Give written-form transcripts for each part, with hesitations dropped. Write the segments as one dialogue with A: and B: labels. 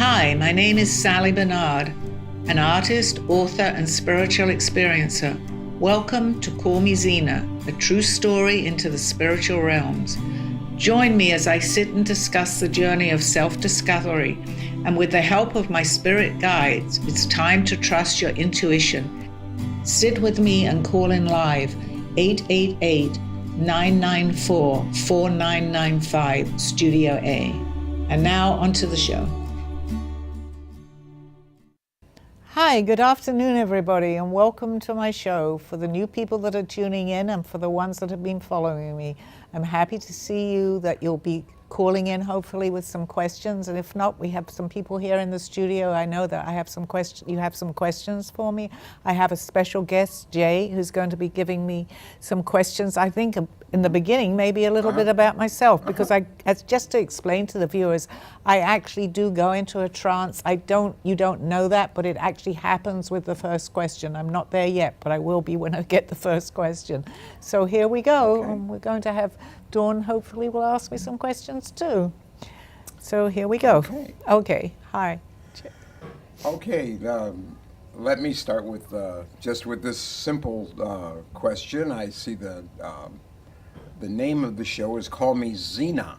A: Hi, my name is Sally Bernard, an artist, author, and spiritual experiencer. Welcome to Call Me Zena, a true story into the spiritual realms. Join me as I sit and discuss the journey of self-discovery, and with the help of my spirit guides, it's time to trust your intuition. Sit with me and call in live 888-994-4995, Studio A. And now onto the show. Hi, good afternoon, everybody, and welcome to my show. For the new people that are tuning in and for the ones that have been following me, I'm happy to see you, that you'll be calling in hopefully with some questions, and if not, we have some people here in the studio. I know that I have some questions. You have some questions for me. I have a special guest, Jay, who's going to be giving me some questions. I think in the beginning, maybe a little bit about myself, because just to explain to the viewers, I actually do go into a trance. You don't know that, but it actually happens with the first question. I'm not there yet, but I will be when I get the first question. So here we go. And we're going to have Dawn hopefully will ask me some questions too. So here we go. Okay. Hi.
B: Okay. Let me start with just with this simple question. I see the name of the show is Call Me Zena.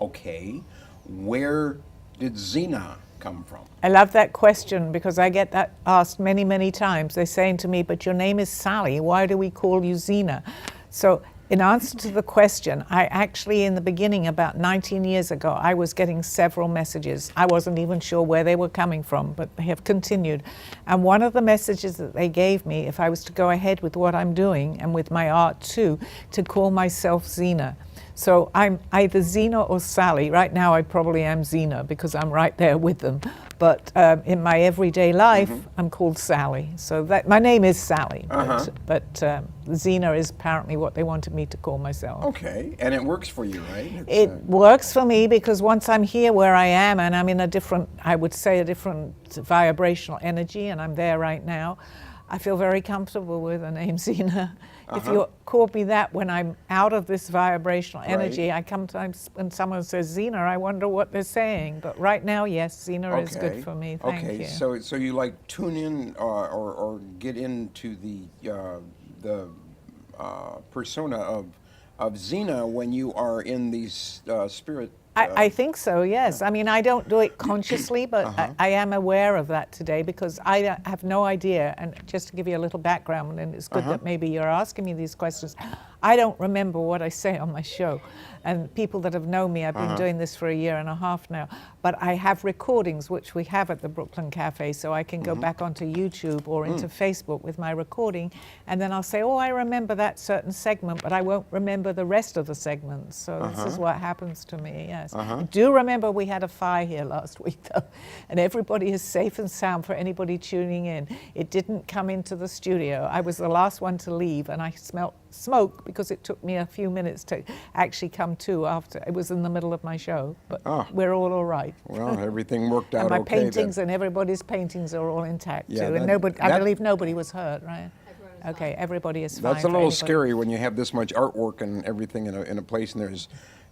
B: Okay. Where did Zena come from?
A: I love that question because I get that asked many, many times. They're saying to me, but your name is Sally. Why do we call you Zena? So in answer to the question, I actually, in the beginning, about 19 years ago, I was getting several messages. I wasn't even sure where they were coming from, but they have continued. And one of the messages that they gave me, if I was to go ahead with what I'm doing, and with my art too, to call myself Zena. So I'm either Zena or Sally. Right now I probably am Zena because I'm right there with them. But in my everyday life, I'm called Sally. So that my name is Sally, but Zena is apparently what they wanted me to call myself.
B: Okay, and it works for you, right?
A: It works for me because once I'm here where I am, and I'm in a different, I would say a different vibrational energy, and I'm there right now, I feel very comfortable with the name Zena. If you call me that when I'm out of this vibrational energy, I sometimes when someone says Zena, I wonder what they're saying. But right now, yes, Zena is good for me. Thank you.
B: So you like tune in or get into the persona of Zena when you are in these spirit.
A: I think so, yes. I mean, I don't do it consciously, but I am aware of that today because I have no idea. And just to give you a little background, and it's good that maybe you're asking me these questions, I don't remember what I say on my show. And people that have known me, I've been doing this for 1.5 years now, but I have recordings, which we have at the Brooklyn Cafe, so I can go back onto YouTube or into Facebook with my recording, and then I'll say, oh, I remember that certain segment, but I won't remember the rest of the segments. So this is what happens to me, yes. I do remember we had a fire here last week, though, and everybody is safe and sound for anybody tuning in. It didn't come into the studio. I was the last one to leave, and I smelled smoke because it took me a few minutes to actually come to after. It was in the middle of my show, but we're all right.
B: Well, everything worked out
A: and my
B: okay.
A: paintings and everybody's paintings are all intact too, and I believe nobody was hurt, right? Okay, everybody is fine.
B: That's a little scary when you have this much artwork and everything in a place and there's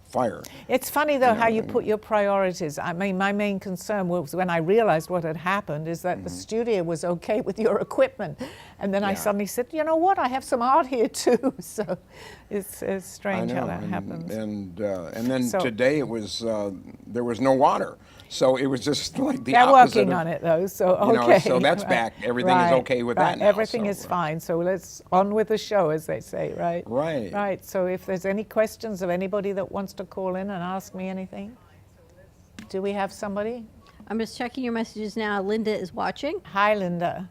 B: fire.
A: It's funny though how you put your priorities. I mean, my main concern was when I realized what had happened is that the studio was okay with your equipment, and then I suddenly said, you know what, I have some art here too. So it's strange how that happens.
B: And then today it was there was no water. So it was just like the
A: They're
B: opposite.
A: working on it though, so okay.
B: So that's back. Everything is okay with that now.
A: Everything is fine. So let's on with the show, as they say, right?
B: Right.
A: Right. So if there's any questions of anybody that wants to call in and ask me anything, do we have somebody?
C: I'm just checking your messages now. Linda is watching.
A: Hi, Linda.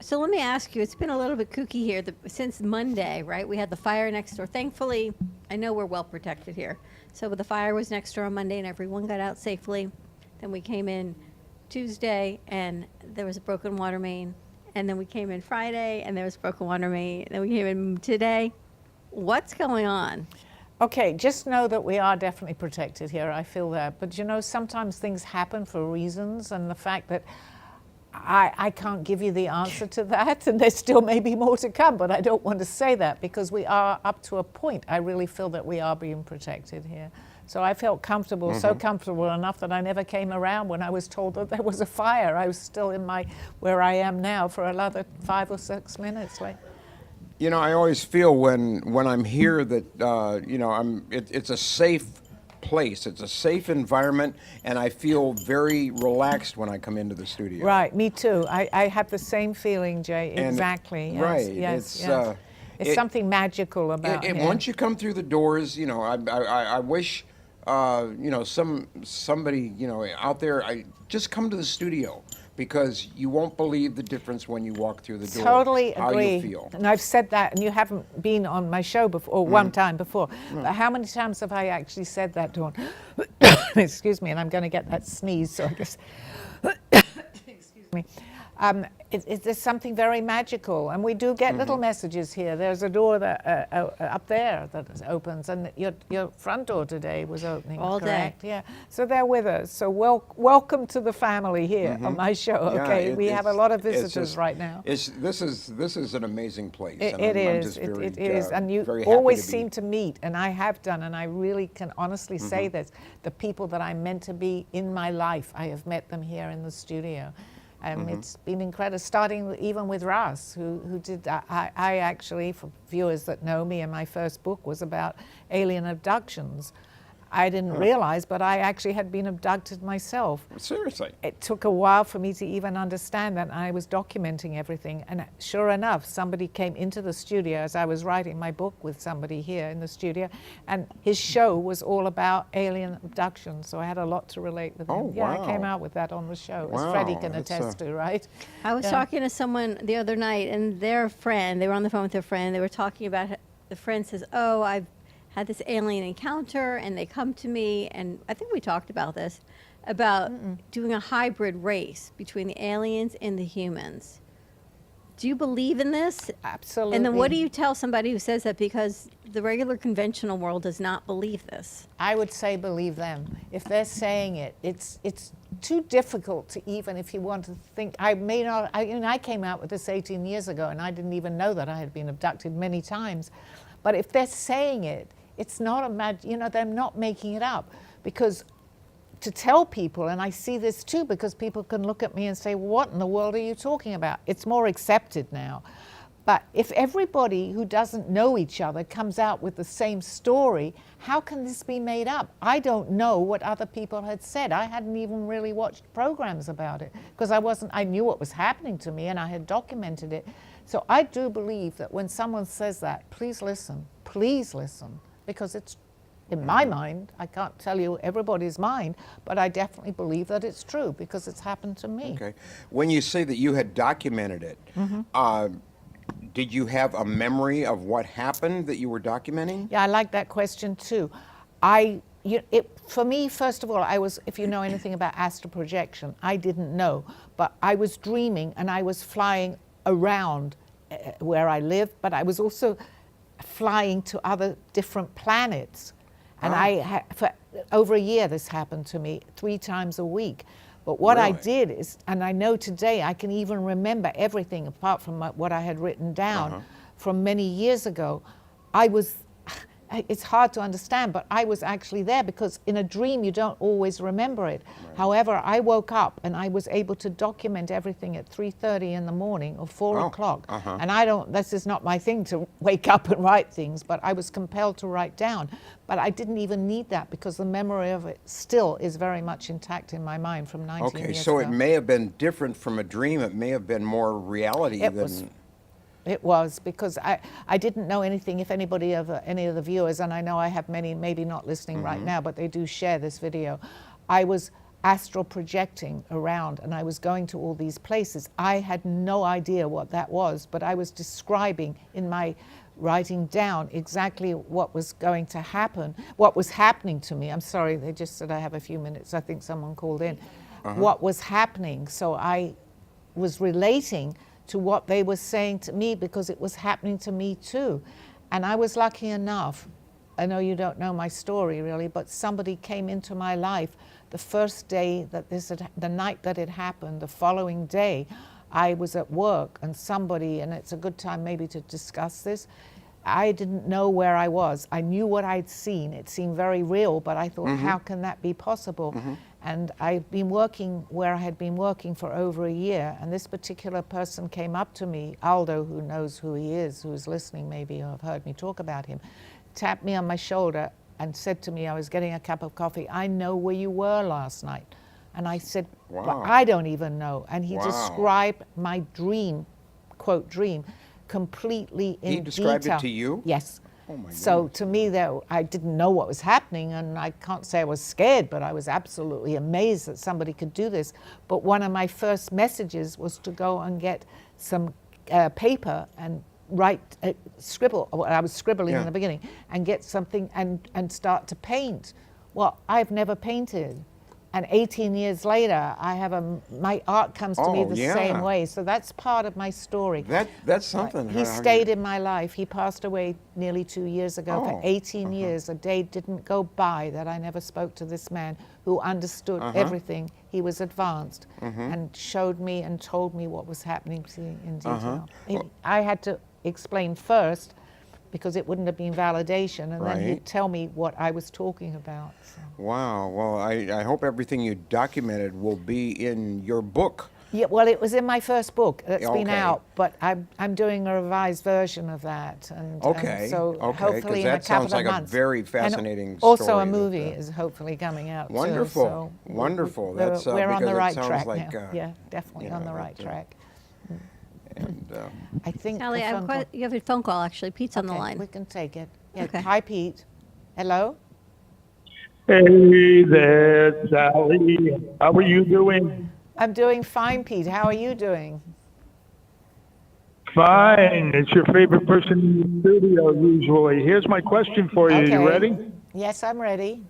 C: So let me ask you, it's been a little bit kooky here since Monday, right? We had the fire next door. Thankfully, I know we're well protected here. So the fire was next door on Monday and everyone got out safely. Then we came in Tuesday and there was a broken water main. And then we came in Friday and there was a broken water main. And then we came in today. What's going on?
A: Okay, just know that we are definitely protected here. I feel that. But you know, sometimes things happen for reasons, and the fact that I can't give you the answer to that, and there still may be more to come, but I don't want to say that because we are up to a point. I really feel that we are being protected here. So I felt comfortable, so comfortable enough that I never came around when I was told that there was a fire. I was still in where I am now for another 5 or 6 minutes.
B: You know, I always feel when I'm here that you know, it's a safe place. It's a safe environment, and I feel very relaxed when I come into the studio.
A: Right, me too. I have the same feeling, Jay.
B: And-
A: exactly. Yes,
B: right,
A: Yes.
B: it's,
A: yes. It's
B: it-
A: something magical about
B: And
A: here.
B: once you come through the doors, you know, I wish, you know, somebody, you know, out there, just come to the studio, because you won't believe the difference when you walk through the door.
A: Totally
B: how
A: agree.
B: you feel.
A: And I've said that, and you haven't been on my show before, or one time before. But how many times have I actually said that, Dawn? Excuse me, and I'm going to get that sneeze, so I guess. Excuse me. There's something very magical, and we do get little messages here. There's a door that up there that opens, and your front door today was opening.
C: All day.
A: correct? Yeah. So they're with us. So welcome to the family here on my show.
B: Yeah,
A: Okay, we have a lot of
B: it's
A: visitors
B: just-
A: right now.
B: This is an amazing place.
A: It
B: and I'm
A: is.
B: just very,
A: It is, and you
B: very happy
A: always
B: to be-
A: seem to meet, and I have done, and I really can honestly say this: the people that I'm meant to be in my life, I have met them here in the studio. It's been incredible, starting even with Russ, who did that. I actually, for viewers that know me, and my first book was about alien abductions. I didn't realize, but I actually had been abducted myself.
B: Seriously.
A: It took a while for me to even understand that. I was documenting everything, and sure enough, somebody came into the studio as I was writing my book with somebody here in the studio, and his show was all about alien abduction, so I had a lot to relate with him.
B: Oh,
A: Yeah, I
B: wow.
A: came out with that on the show, as
B: Wow,
A: Freddie can
B: that's
A: attest to, right?
C: I was
A: Yeah.
C: talking to someone the other night, and their friend, they were on the phone with their friend, they were talking about, the friend says, oh, I've had this alien encounter, and they come to me, and I think we talked about this, about doing a hybrid race between the aliens and the humans. Do you believe in this?
A: Absolutely.
C: And then what do you tell somebody who says that, because the regular conventional world does not believe this?
A: I would say believe them. If they're saying it, it's too difficult to even, if you want to think. I may not, I came out with this 18 years ago, and I didn't even know that I had been abducted many times. But if they're saying it, it's not they're not making it up. Because to tell people, and I see this too, because people can look at me and say, what in the world are you talking about? It's more accepted now. But if everybody who doesn't know each other comes out with the same story, how can this be made up? I don't know what other people had said. I hadn't even really watched programs about it, because I knew what was happening to me, and I had documented it. So I do believe that when someone says that, please listen, because it's, in my mind, I can't tell you everybody's mind, but I definitely believe that it's true, because it's happened to me.
B: Okay. When you say that you had documented it, did you have a memory of what happened that you were documenting?
A: Yeah, I like that question too. For me, first of all, if you know anything about astral projection, I didn't know, but I was dreaming, and I was flying around where I lived, but I was also flying to other different planets. And for over a year this happened to me 3 times a week. But what I
B: Really?
A: did is, and I know today I can even remember everything apart from what I had written down from many years ago. It's hard to understand, but I was actually there, because in a dream you don't always remember it. Right. However, I woke up and I was able to document everything at 3:30 in the morning or 4 o'clock. And this is not my thing to wake up and write things, but I was compelled to write down. But I didn't even need that, because the memory of it still is very much intact in my mind from 19
B: Okay,
A: years
B: so
A: ago.
B: it may have been different from a dream. It may have been more reality than...
A: It was, because I didn't know anything. If any of the viewers, and I know I have many maybe not listening right now, but they do share this video, I was astral projecting around, and I was going to all these places. I had no idea what that was, but I was describing in my writing down exactly what was going to happen, what was happening to me. I'm sorry, they just said I have a few minutes. I think someone called in. What was happening. So I was relating to what they were saying to me, because it was happening to me too. And I was lucky enough, I know you don't know my story really, but somebody came into my life the first day that the night that it happened. The following day, I was at work, and somebody, and it's a good time maybe to discuss this, I didn't know where I was. I knew what I'd seen. It seemed very real, but I thought, how can that be possible? And I've been working where I had been working for over a year, and this particular person came up to me, Aldo, who knows who he is, who's listening maybe, or have heard me talk about him, tapped me on my shoulder and said to me, I was getting a cup of coffee, I know where you were last night. And I said,
B: Wow.
A: but I don't even know. And he
B: Wow.
A: described my dream, quote, dream, completely in detail.
B: He described it to you?
A: Yes.
B: Oh my
A: So
B: goodness.
A: to me, though, I didn't know what was happening, and I can't say I was scared, but I was absolutely amazed that somebody could do this. But one of my first messages was to go and get some paper and scribble, what I was scribbling in the beginning, and get something and start to paint. Well, I've never painted. And 18 years later, my art comes to me the same way. So that's part of my story.
B: That's something.
A: He stayed in my life. He passed away nearly 2 years ago. For 18 years, a day didn't go by that I never spoke to this man who understood everything. He was advanced and showed me and told me what was happening in detail. I had to explain first, because it wouldn't have been validation, and then he'd tell me what I was talking about. So.
B: Wow. Well, I hope everything you documented will be in your book.
A: Yeah, well, it was in my first book that's been out, but I'm doing a revised version of that. And, so hopefully in a couple of months.
B: That sounds like a very fascinating
A: and also
B: story.
A: a movie is hopefully coming out
B: Wonderful.
A: too. So
B: Wonderful.
A: We're on the right track
B: like,
A: now. Yeah, definitely on the right track.
B: And,
A: I think
C: Sally, you have a phone call, actually. Pete's on the line.
A: We can take it. Yeah.
C: Okay.
A: Hi, Pete. Hello?
D: Hey there, Sally. How are you doing?
A: I'm doing fine, Pete. How are you doing?
D: Fine. It's your favorite person in the studio, usually. Here's my question for you. You ready?
A: Yes, I'm ready.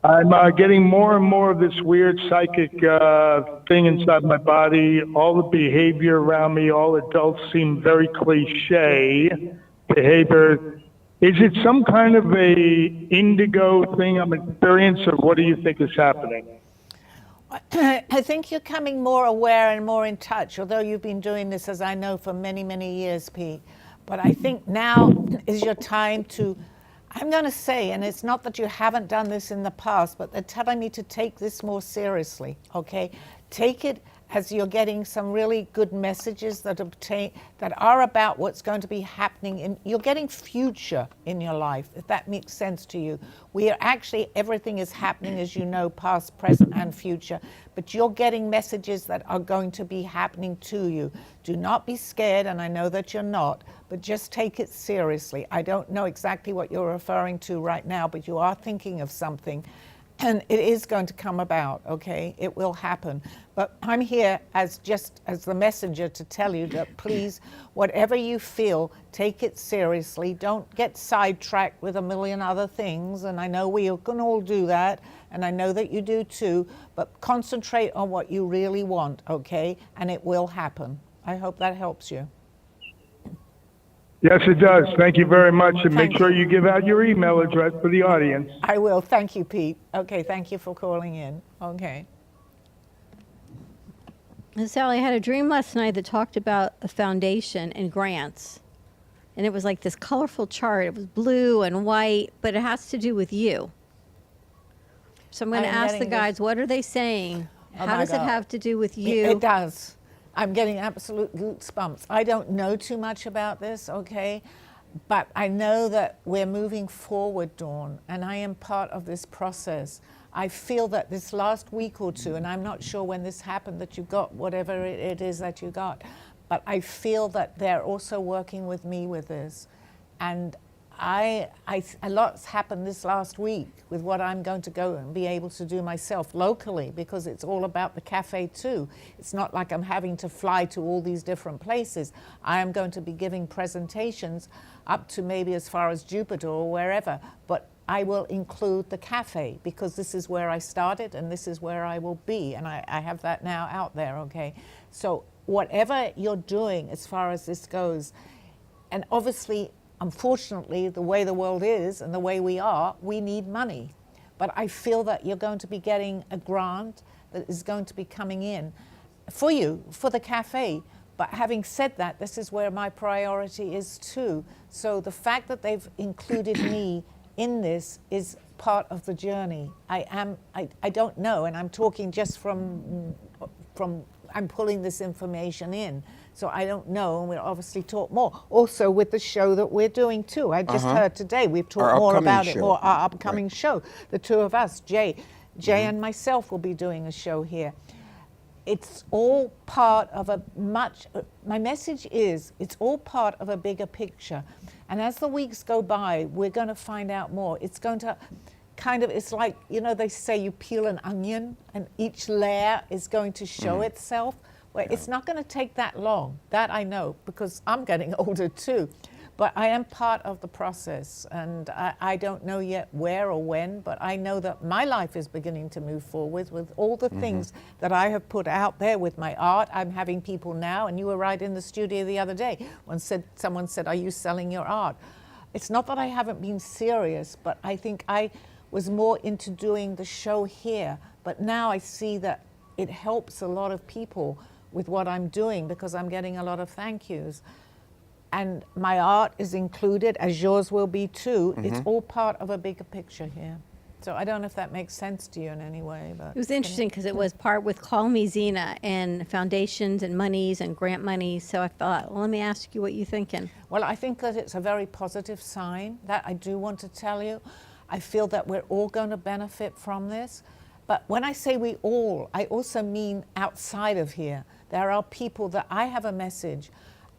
D: I'm getting more and more of this weird psychic thing inside my body. All the behavior around me, all adults seem very cliche behavior. Is it some kind of a indigo thing I'm experiencing, or what do you think is happening?
A: I think you're coming more aware and more in touch, although you've been doing this, as I know, for many, many years, Pete. But I think now is your time to, I'm going to say, and it's not that you haven't done this in the past, but they're telling me to take this more seriously, okay? Take it as you're getting some really good messages that are about what's going to be happening. You're getting future in your life, if that makes sense to you. Everything is happening, as you know, past, present, and future. But you're getting messages that are going to be happening to you. Do not be scared, and I know that you're not, but just take it seriously. I don't know exactly what you're referring to right now, but you are thinking of something. And it is going to come about, okay? It will happen. But I'm here as the messenger to tell you that please, whatever you feel, take it seriously. Don't get sidetracked with a million other things. And I know we can all do that. And I know that you do too. But concentrate on what you really want, okay? And it will happen. I hope that helps you.
D: Yes, it does. Thank you very much. And make sure you give out your email address for the audience.
A: I will. Thank you, Pete. Okay, thank you for calling in. Okay.
C: And Sally, I had a dream last night that talked about a foundation and grants. And it was like this colorful chart. It was blue and white, but it has to do with you. So I'm going to ask the guides, what are they saying? How does it have to do with you?
A: It does. I'm getting absolute goosebumps. I don't know too much about this, okay? But I know that we're moving forward, Dawn, and I am part of this process. I feel that this last week or two, and I'm not sure when this happened that you got whatever it is that you got, but I feel that they're also working with me with this. And a lot's happened this last week with what I'm going to go and be able to do myself locally, because it's all about the cafe too. It's not like I'm having to fly to all these different places. I am going to be giving presentations up to maybe as far as Jupiter or wherever, but I will include the cafe because this is where I started and this is where I will be, and I have that now out there, okay? So whatever you're doing as far as this goes, and obviously, unfortunately, the way the world is and the way we are, we need money. But I feel that you're going to be getting a grant that is going to be coming in for you, for the cafe, But having said that, this is where my priority is too. So the fact that they've included me in this is part of the journey. I don't know, and I'm talking just from I'm pulling this information in. So I don't know, and we'll obviously talk more. Also with the show that we're doing too. I just heard today, we've talked more about it, more our upcoming show. The two of us, Jay and myself will be doing a show here. It's all part of my message is, it's all part of a bigger picture. And as the weeks go by, we're going to find out more. It's going to it's like, they say you peel an onion and each layer is going to show itself. Well, it's not going to take that long. That I know, because I'm getting older too. But I am part of the process, and I don't know yet where or when, but I know that my life is beginning to move forward with all the things that I have put out there with my art. I'm having people now, and you were right in the studio the other day when someone said, are you selling your art? It's not that I haven't been serious, but I think I was more into doing the show here. But now I see that it helps a lot of people with what I'm doing, because I'm getting a lot of thank yous. And my art is included, as yours will be too. It's all part of a bigger picture here. So I don't know if that makes sense to you in any way. But
C: It was interesting because it was part with Call Me Zena and foundations and monies and grant money. So I thought, well, let me ask you what you're thinking.
A: Well, I think that it's a very positive sign. That I do want to tell you. I feel that we're all going to benefit from this. But when I say we all, I also mean outside of here. There are people that I have a message.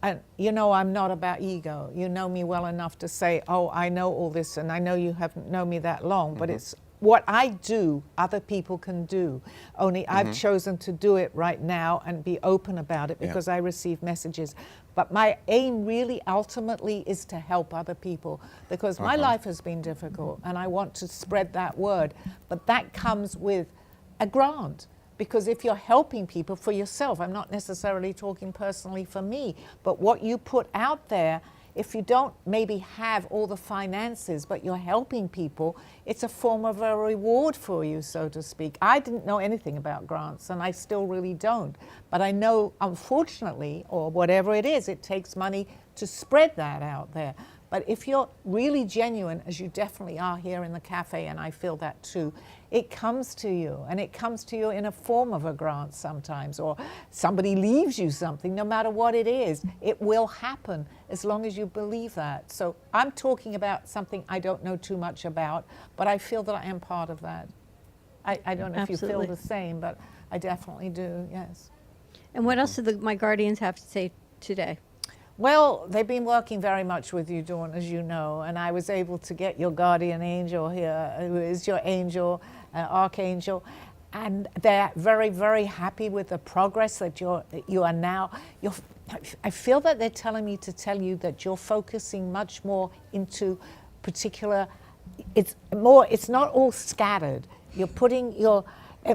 A: And I'm not about ego. You know me well enough to say, oh, I know all this, and I know you haven't known me that long, but it's what I do, other people can do. Only I've chosen to do it right now and be open about it because I receive messages. But my aim really ultimately is to help other people, because my life has been difficult and I want to spread that word. But that comes with a grant. Because if you're helping people for yourself, I'm not necessarily talking personally for me, but what you put out there, if you don't maybe have all the finances, but you're helping people, it's a form of a reward for you, so to speak. I didn't know anything about grants, and I still really don't. But I know, unfortunately, or whatever it is, it takes money to spread that out there. But if you're really genuine, as you definitely are here in the cafe, and I feel that too, it comes to you, and it comes to you in a form of a grant sometimes, or somebody leaves you something, no matter what it is, it will happen as long as you believe that. So I'm talking about something I don't know too much about, but I feel that I am part of that. I don't know if you feel the same, but I definitely do, yes.
C: And what else did my guardians have to say today?
A: Well, they've been working very much with you, Dawn, as you know, and I was able to get your guardian angel here, who is your angel, archangel, and they're very, very happy with the progress that you are now. I feel that they're telling me to tell you that you're focusing much more into particular. It's not all scattered. You're putting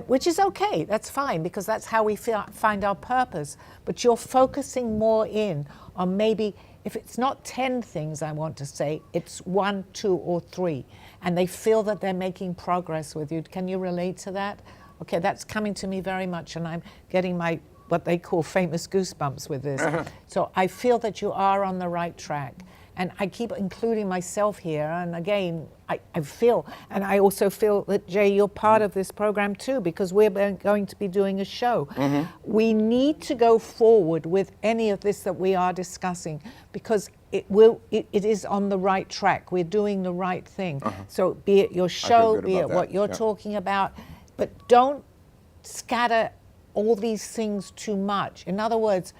A: which is okay, that's fine, because that's how we find our purpose. But you're focusing more in on maybe, if it's not 10 things I want to say, it's 1, 2, or 3. And they feel that they're making progress with you. Can you relate to that? Okay, that's coming to me very much, and I'm getting my, what they call famous goosebumps with this. So I feel that you are on the right track. And I keep including myself here, and again, I feel, and I also feel that, Jay, you're part of this program too, because we're going to be doing a show. We need to go forward with any of this that we are discussing, because it is on the right track. We're doing the right thing. So be it your show, be it what you're talking about, but don't scatter all these things too much. In other words,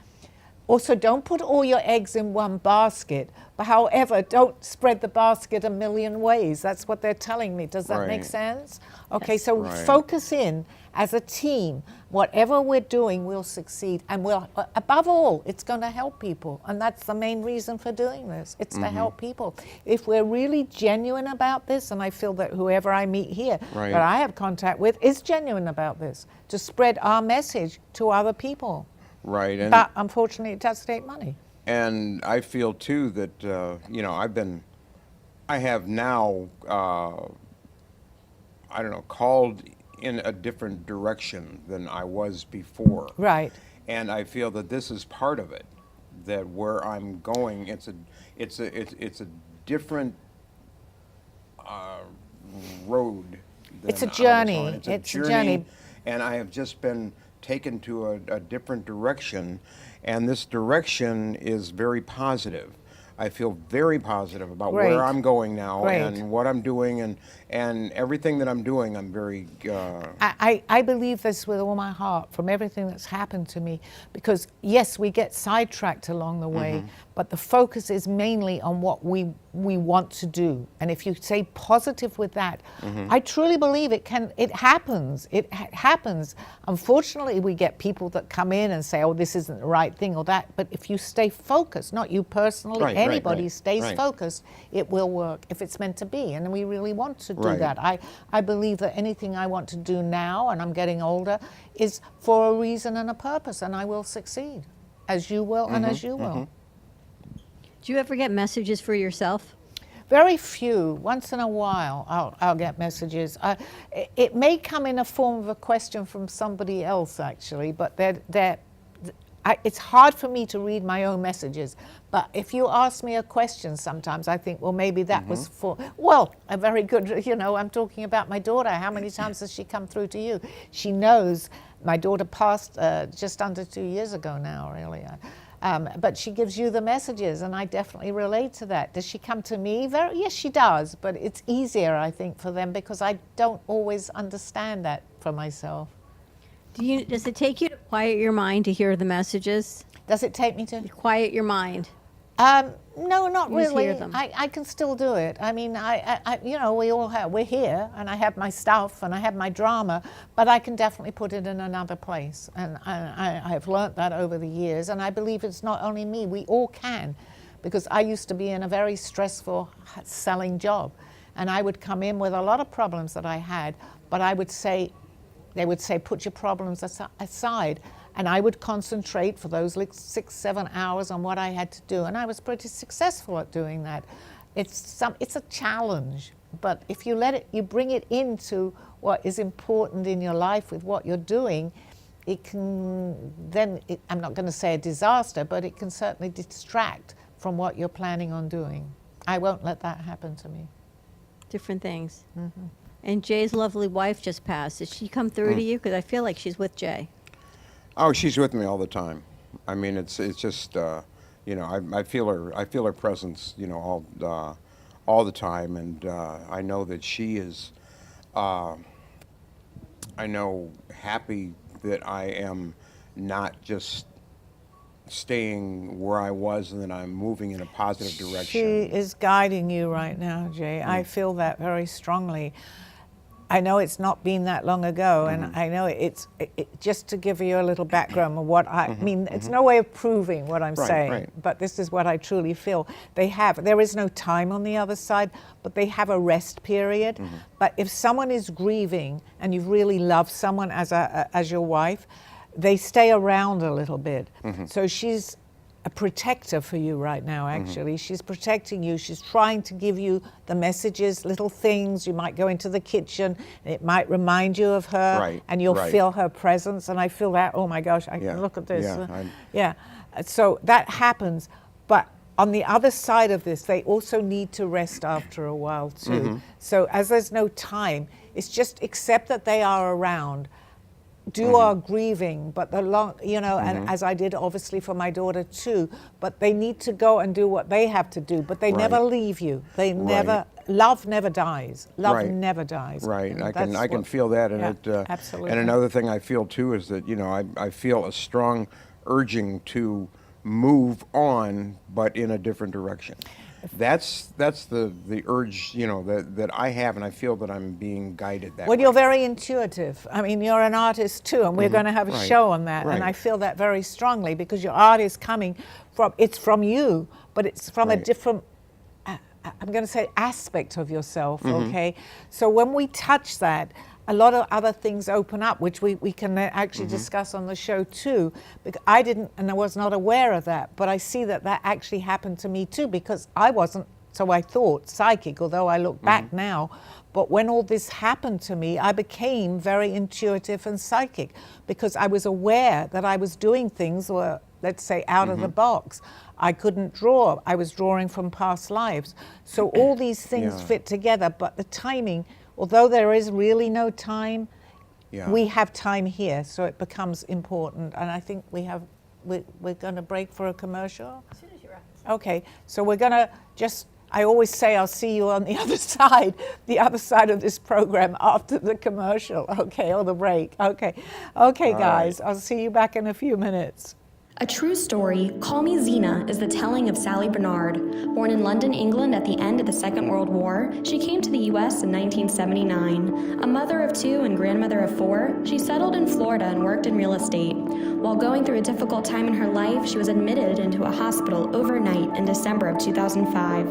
A: also, don't put all your eggs in one basket. But however, don't spread the basket a million ways. That's what they're telling me. Does that make sense? Okay, so focus in as a team. Whatever we're doing, we'll succeed. And we'll, above all, it's going to help people. And that's the main reason for doing this. It's to help people. If we're really genuine about this, and I feel that whoever I meet here that I have contact with is genuine about this, to spread our message to other people.
B: Right. And
A: but unfortunately, it does take money.
B: And I feel too that, I have now, called in a different direction than I was before.
A: Right.
B: and I feel that this is part of it. That where I'm going, it's a different road.
A: It's a
B: than I was
A: journey.
B: on.
A: It's a journey.
B: And I have just been taken to a different direction, and this direction is very positive. I feel very positive about
A: Great.
B: where I'm going now
A: Great.
B: and what I'm doing, and everything that I'm doing. I'm very.
A: I believe this with all my heart from everything that's happened to me, because yes, we get sidetracked along the way, but the focus is mainly on what we want to do. And if you stay positive with that, I truly believe it happens. It happens. Unfortunately, we get people that come in and say, oh, this isn't the right thing or that. But if you stay focused, not you personally,
B: Right,
A: anybody
B: right,
A: stays
B: right.
A: focused, it will work if it's meant to be. And we really want to do
B: Right.
A: that. I believe that anything I want to do now, and I'm getting older, is for a reason and a purpose, and I will succeed, as you will and as you will.
C: Do you ever get messages for yourself?
A: Very few. Once in a while, I'll get messages. It may come in a form of a question from somebody else, actually, but it's hard for me to read my own messages. But if you ask me a question sometimes, I think, well, maybe that was for, well, a very good, I'm talking about my daughter. How many times has she come through to you? She knows. My daughter passed just under 2 years ago now, really. But she gives you the messages, and I definitely relate to that. Does she come to me? Yes, she does, but it's easier, I think, for them because I don't always understand that for myself.
C: Does it take you to quiet your mind to hear the messages?
A: Does it take me to?
C: Quiet your mind.
A: No, not
C: You just
A: really.
C: hear them.
A: I can still do it. I mean, we're here, and I have my stuff, and I have my drama, but I can definitely put it in another place. And I have learnt that over the years, and I believe it's not only me, we all can, because I used to be in a very stressful selling job, and I would come in with a lot of problems that I had, but they would say, put your problems aside. And I would concentrate for those 6-7 hours on what I had to do. And I was pretty successful at doing that. It's a challenge, but if you bring it into what is important in your life with what you're doing, I'm not going to say a disaster, but it can certainly distract from what you're planning on doing. I won't let that happen to me.
C: Different things. And Jay's lovely wife just passed. Did she come through to you? Because I feel like she's with Jay.
B: Oh, she's with me all the time. I mean, it's just I feel her presence all the time, and I know that she is happy that I am not just staying where I was and that I'm moving in a positive direction.
A: She is guiding you right now, Jay. I feel that very strongly. I know it's not been that long ago, and I know it's just to give you a little background of what I mean. It's no way of proving what I'm saying,
B: right.
A: but this is what I truly feel. There is no time on the other side, but they have a rest period. But if someone is grieving and you've really loved someone as your wife, they stay around a little bit. So she's a protector for you right now, actually. She's protecting you. She's trying to give you the messages, little things. You might go into the kitchen, and it might remind you of her,
B: Right,
A: and you'll
B: right.
A: feel her presence. And I feel that, oh my gosh, I
B: Yeah,
A: can look at this.
B: yeah,
A: So that happens. But on the other side of this, they also need to rest after a while too. So as there's no time, it's just accept that they are around. Do our grieving, but and as I did obviously for my daughter too, but they need to go and do what they have to do, but they never leave you. They never, love never dies. Love
B: Right.
A: never dies.
B: Right,
A: And
B: I
A: that's
B: can
A: what-
B: feel that, and
A: yeah, absolutely.
B: And another thing I feel too is that I feel a strong urging to move on, but in a different direction. That's the urge that I have, and I feel that I'm being guided that
A: Well,
B: way.
A: you're very intuitive. I mean, you're an artist too, and we're going to have a
B: Right.
A: show on that. And
B: Right.
A: I feel that very strongly because your art is coming it's from you, but it's from a
B: Right.
A: different, I'm going to say, aspect of yourself, okay? So when we touch that, a lot of other things open up, which we can actually discuss on the show too. Because I didn't, and I was not aware of that, but I see that actually happened to me too, because I wasn't so I thought, psychic, although I look back now. But when all this happened to me, I became very intuitive and psychic because I was aware that I was doing things were, let's say, out of the box. I couldn't draw. I was drawing from past lives. So all these things fit together, but the timing, although there is really no time, we have time here, so it becomes important. And I think we're going to break for a commercial.
C: As soon as you're up.
A: Okay, so we're going to just, I always say I'll see you on the other side of this program after the commercial, okay, or the break. Okay, guys, I'll see you back in a few minutes.
E: A true story, Call Me Zena is the telling of Sally Bernard. Born in London, England at the end of the Second World War, she came to the U.S. in 1979. A mother of 2 and grandmother of 4, she settled in Florida and worked in real estate. While going through a difficult time in her life, she was admitted into a hospital overnight in December of 2005.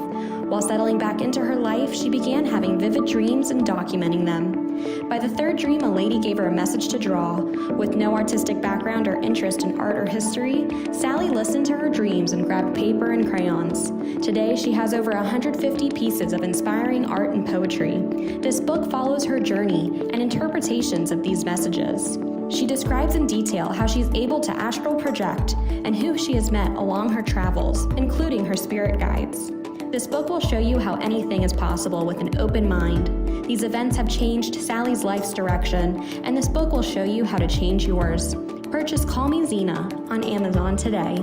E: While settling back into her life, she began having vivid dreams and documenting them. By the 3rd dream, a lady gave her a message to draw. With no artistic background or interest in art or history, Sally listened to her dreams and grabbed paper and crayons. Today, she has over 150 pieces of inspiring art and poetry. This book follows her journey and interpretations of these messages. She describes in detail how she's able to astral project and who she has met along her travels, including her spirit guides. This book will show you how anything is possible with an open mind. These events have changed Sally's life's direction, and this book will show you how to change yours. Purchase Call Me Zena on Amazon today.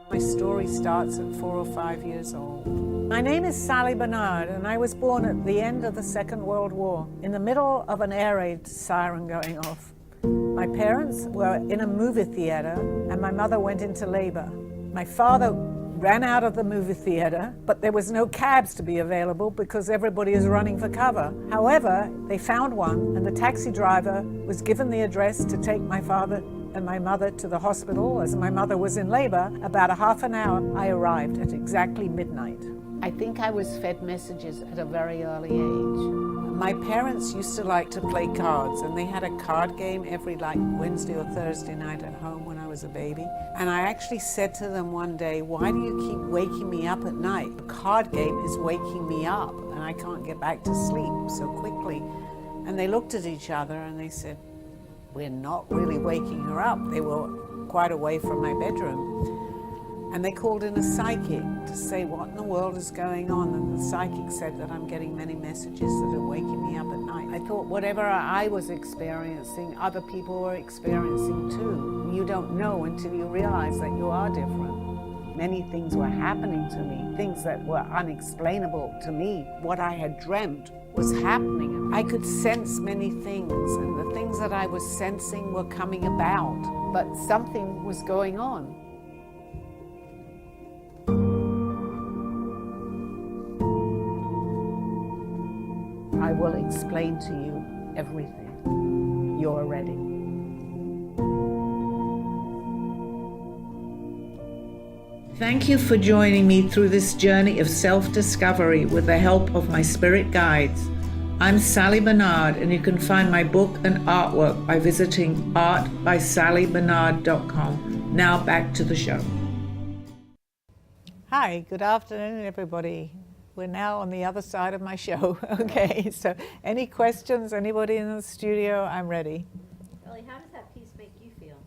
A: My story starts at 4 or 5 years old. My name is Sally Bernard, and I was born at the end of the Second World War, in the middle of an air raid siren going off. My parents were in a movie theater, and my mother went into labor. My father ran out of the movie theater, but there was no cabs to be available because everybody is running for cover. However, they found one, and the taxi driver was given the address to take my father and my mother to the hospital. As my mother was in labor, about a half an hour, I arrived at exactly midnight. I think I was fed messages at a very early age. My parents used to like to play cards, and they had a card game every Wednesday or Thursday night at home when I was a baby. And I actually said to them one day, "Why do you keep waking me up at night? The card game is waking me up, and I can't get back to sleep so quickly." And they looked at each other and they said, "We're not really waking her up." They were quite away from my bedroom. And they called in a psychic to say, "What in the world is going on?" And the psychic said that I'm getting many messages that are waking me up at night. I thought whatever I was experiencing, other people were experiencing too. You don't know until you realize that you are different. Many things were happening to me, things that were unexplainable to me. What I had dreamt was happening. I could sense many things, and the things that I was sensing were coming about, but something was going on. I will explain to you everything. You're ready. Thank you for joining me through this journey of self-discovery with the help of my spirit guides. I'm Sally Bernard, and you can find my book and artwork by visiting artbysallybernard.com. Now back to the show. Hi, good afternoon, everybody. We're now on the other side of my show. Okay, so any questions? Anybody in the studio? I'm ready.
C: Ellie, how does that piece make you feel?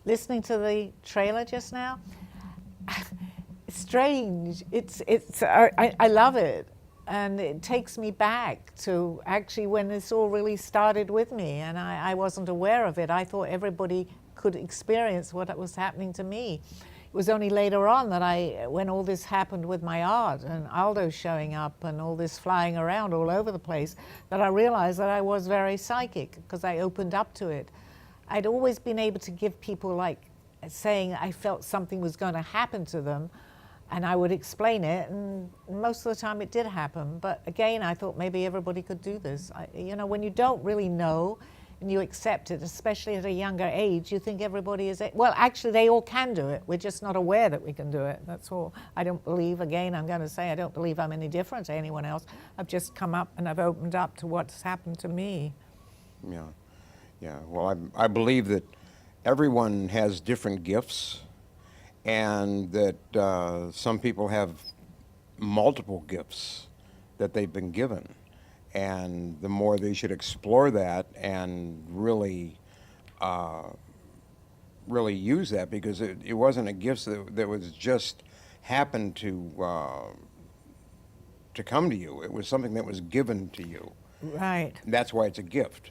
A: Listening to the trailer just now, it's strange. I love it, and it takes me back to actually when this all really started with me, and I wasn't aware of it. I thought everybody could experience what was happening to me. It was only later on that when all this happened with my art and Aldo showing up and all this flying around all over the place, that I realized that I was very psychic because I opened up to it. I'd always been able to give people saying I felt something was going to happen to them, And I would explain it, and most of the time it did happen. But again, I thought maybe everybody could do this. You know, when you don't really know and you accept it, especially at a younger age, you think everybody is, well, actually they all can do it. We're just not aware that we can do it. That's all. I don't believe, again, I'm going to say, I don't believe I'm any different to anyone else. I've just come up and I've opened up to what's happened to me.
B: Yeah, yeah. Well, I believe that everyone has different gifts, and that some people have multiple gifts that they've been given, and the more they should explore that and really really use that, because it wasn't a gift that was just happened to come to you. It was something that was given to you.
A: Right.
B: That's why it's a gift.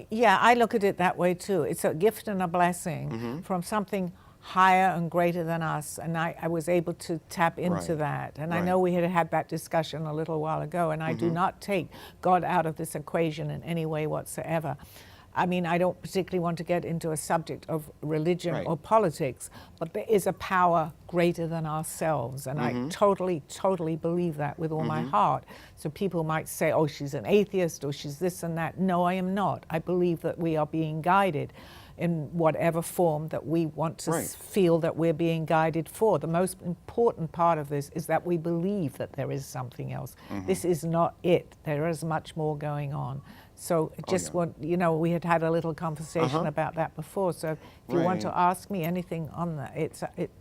A: Yeah, I look at it that way too. It's a gift and a blessing from something higher and greater than us, and I was able to tap into
B: Right.
A: that. And I
B: Right.
A: know we had had that discussion a little while ago, and I do not take God out of this equation in any way whatsoever. I mean, I don't particularly want to get into a subject of religion
B: Right.
A: or politics, but there is a power greater than ourselves, and I totally believe that with all my heart. So people might say, oh, she's an atheist, or she's this and that. No, I am not. I believe that we are being guided in whatever form that we want to
B: Right.
A: feel that we're being guided for. The most important part of this is that we believe that there is something else. This is not it. There is much more going on. So just
B: yeah.
A: want, you know, we had had a little conversation about that before. So if you want to
B: Right.
A: ask me anything on that,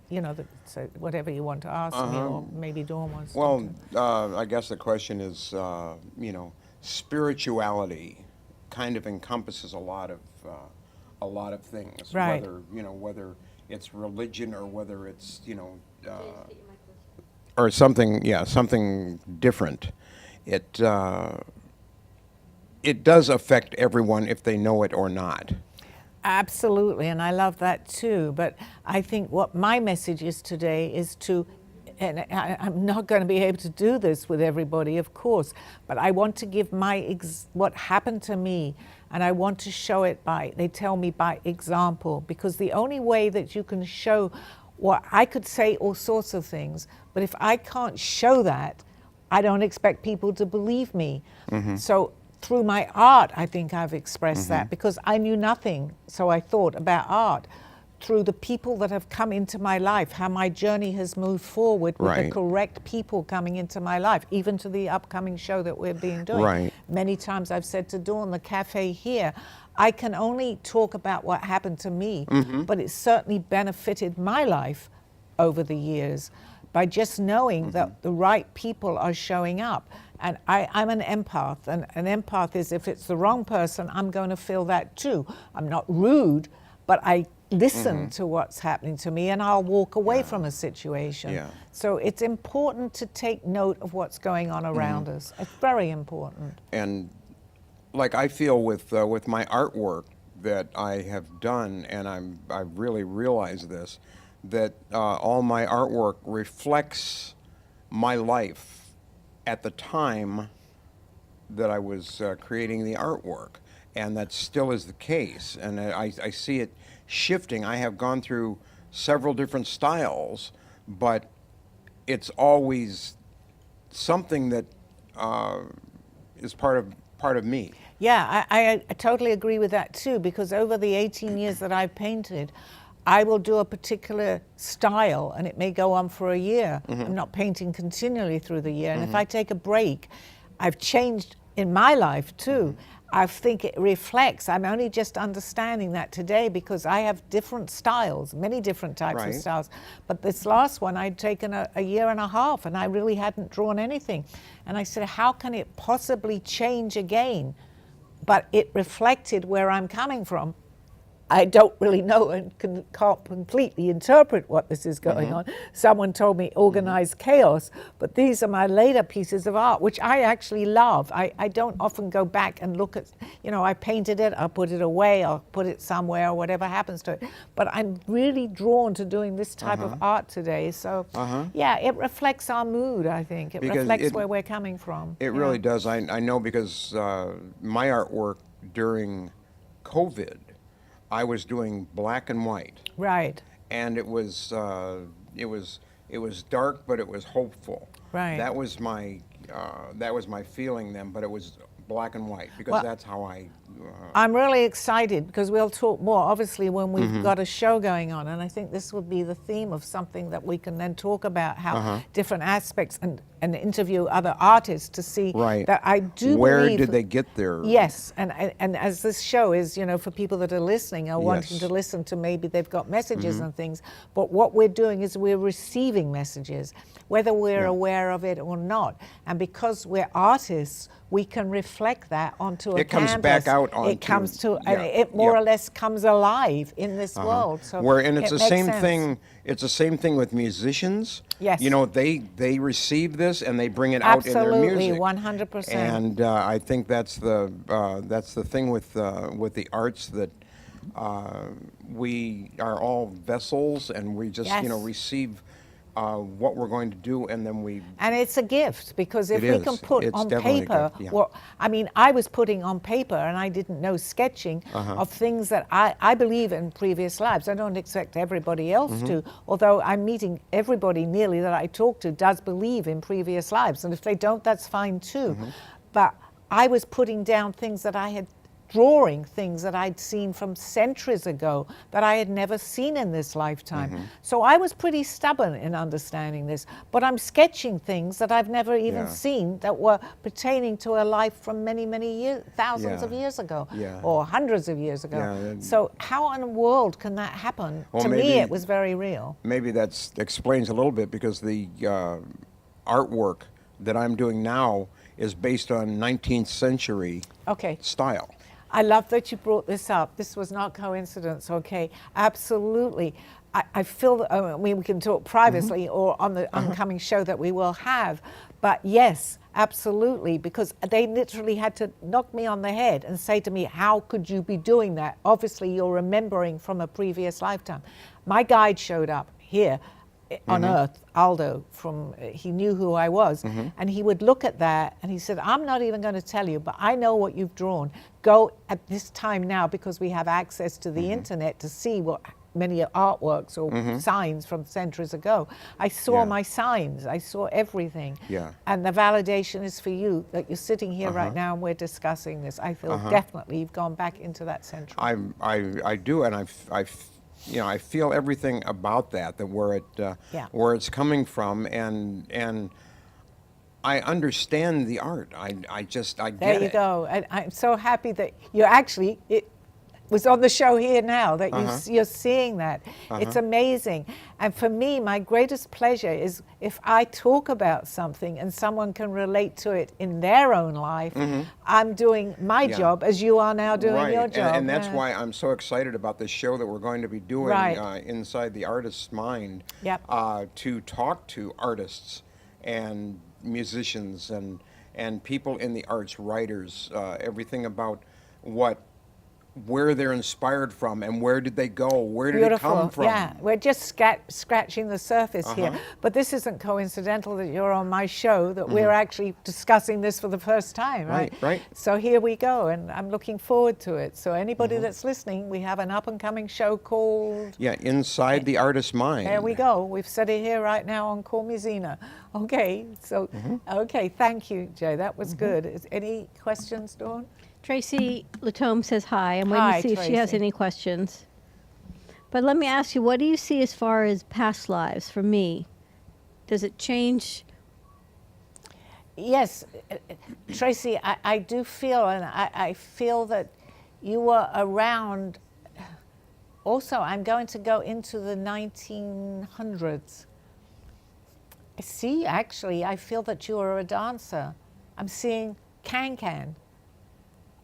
A: you know, so whatever you want to ask me, or maybe Dawn wants
B: Well,
A: to.
B: I guess the question is, you know, spirituality kind of encompasses a lot of things.
A: Right.
B: Whether it's religion or whether it's, or something, something different. It does affect everyone if they know it or not.
A: Absolutely, and I love that too. But I think what my message is today is to, and I'm not going to be able to do this with everybody, of course, but I want to give what happened to me, and I want to show it they tell me by example, because the only way that you can show I could say all sorts of things, but if I can't show that, I don't expect people to believe me. So through my art, I think I've expressed that, because I knew nothing, so I thought about art. Through the people that have come into my life, how my journey has moved forward with the
B: Right.
A: correct people coming into my life, even to the upcoming show that we're doing.
B: Right.
A: Many times I've said to Dawn, the cafe here, I can only talk about what happened to me, but it certainly benefited my life over the years by just knowing that the right people are showing up. And I'm an empath, and an empath is, if it's the wrong person, I'm going to feel that too. I'm not rude, but I listen to what's happening to me, and I'll walk away from a situation.
B: Yeah.
A: So it's important to take note of what's going on around us. It's very important.
B: And like I feel with my artwork that I have done, and I really realize this, that all my artwork reflects my life at the time that I was creating the artwork, and that still is the case. And I see it shifting. I have gone through several different styles, but it's always something that is part of me.
A: Yeah, I totally agree with that too, because over the 18 years that I've painted, I will do a particular style and it may go on for a year. I'm not painting continually through the year. And if I take a break, I've changed in my life too. I think it reflects. I'm only just understanding that today because I have different styles, many different types of
B: Right.
A: styles. But this last one, I'd taken a year and a half and I really hadn't drawn anything. And I said, how can it possibly change again? But it reflected where I'm coming from. I don't really know and can't completely interpret what this is going on. Someone told me organized chaos, but these are my later pieces of art, which I actually love. I don't often go back and look at, I painted it, I'll put it away, I'll put it somewhere, or whatever happens to it. But I'm really drawn to doing this type of art today. So, yeah, it reflects our mood, I think. It
B: Because
A: reflects where we're coming from.
B: It really does. I know because my artwork during COVID, I was doing black and white,
A: Right.
B: and it was It was dark, but it was hopeful.
A: Right.
B: That was my feeling then, but it was black and white because
A: Well,
B: that's how I.
A: I'm really excited because we'll talk more, obviously, when we've got a show going on. And I think this would be the theme of something that we can then talk about, how different aspects and interview other artists to see
B: Right.
A: that I do
B: Where
A: believe.
B: did they get their?
A: Yes, and as this show is, for people that are listening or wanting
B: Yes.
A: to listen to, maybe they've got messages and things, but what we're doing is we're receiving messages, whether we're aware of it or not. And because we're artists, we can reflect that onto a
B: It comes
A: canvas.
B: back out onto.
A: It comes to,
B: yeah,
A: and it more
B: yeah.
A: or less comes alive in this world. So
B: And it's
A: it
B: the
A: makes
B: same
A: sense.
B: thing. It's the same thing with musicians.
A: Yes.
B: They receive this and they bring it out in their
A: Absolutely,
B: music.
A: 100%.
B: And I think that's the thing with the arts, that we are all vessels, and we just
A: Yes.
B: receive what we're going to do, and then we.
A: And it's a gift, because if
B: It
A: we
B: is.
A: can put
B: It's
A: on
B: definitely a
A: paper
B: gift, yeah.
A: what, I mean, I was putting on paper, and I didn't know sketching of things that I believe in previous lives. I don't expect everybody else to, although I'm meeting everybody nearly that I talk to does believe in previous lives. And if they don't, that's fine too. But I was putting down things that I had, drawing things that I'd seen from centuries ago that I had never seen in this lifetime. So I was pretty stubborn in understanding this, but I'm sketching things that I've never even
B: Yeah.
A: seen that were pertaining to a life from many, many years, thousands
B: Yeah.
A: of years ago,
B: Yeah.
A: or hundreds of years ago.
B: Yeah, and-
A: So how in the world can that happen?
B: Well,
A: To me,
B: maybe-
A: it was very real.
B: Maybe that explains a little bit, because the artwork that I'm doing now is based on 19th century
A: Okay.
B: style.
A: I love that you brought this up. This was not coincidence, okay? Absolutely. I feel that, I mean, we can talk privately or on the upcoming show that we will have, but yes, absolutely, because they literally had to knock me on the head and say to me, how could you be doing that? Obviously, you're remembering from a previous lifetime. My guide showed up here on Earth, Aldo, he knew who I was, and he would look at that and he said, I'm not even going to tell you, but I know what you've drawn. Go at this time now, because we have access to the internet to see what many artworks or signs from centuries ago. I saw
B: Yeah.
A: my signs, I saw everything.
B: Yeah.
A: And the validation is for you that you're sitting here right now and we're discussing this. I feel definitely you've gone back into that century.
B: I do, and I feel everything about that where it's coming from, and I understand the art. I get it.
A: There you go. And I'm so happy that you're actually, it was on the show here now, that you're seeing that. It's amazing. And for me, my greatest pleasure is if I talk about something and someone can relate to it in their own life, I'm doing my
B: Yeah.
A: job as you are now doing
B: Right,
A: your job.
B: and that's
A: Yeah.
B: why I'm so excited about this show that we're going to be doing
A: Right.
B: inside the artist's mind.
A: Yep.
B: To talk to artists and musicians and people in the arts, writers, everything about where they're inspired from and where did they go, where did it come from.
A: Yeah, we're just scratching the surface here. But this isn't coincidental that you're on my show, that we're actually discussing this for the first time, right?
B: Right.
A: So here we go, and I'm looking forward to it. So anybody that's listening, we have an up-and-coming show called...
B: Yeah, inside the artist's mind.
A: There we go. We've said it here right now on Call Me Zena. Okay, so, okay, thank you, Jay. That was good. Any questions, Dawn?
C: Tracy Latome says hi. I'm waiting
A: Hi,
C: to see if she has
A: Tracy.
C: any questions. But let me ask you, what do you see as far as past lives for me? Does it change?
A: Yes, Tracy, I do feel, and I feel that you were around. Also, I'm going to go into the 1900s. I see, actually, I feel that you are a dancer. I'm seeing Can.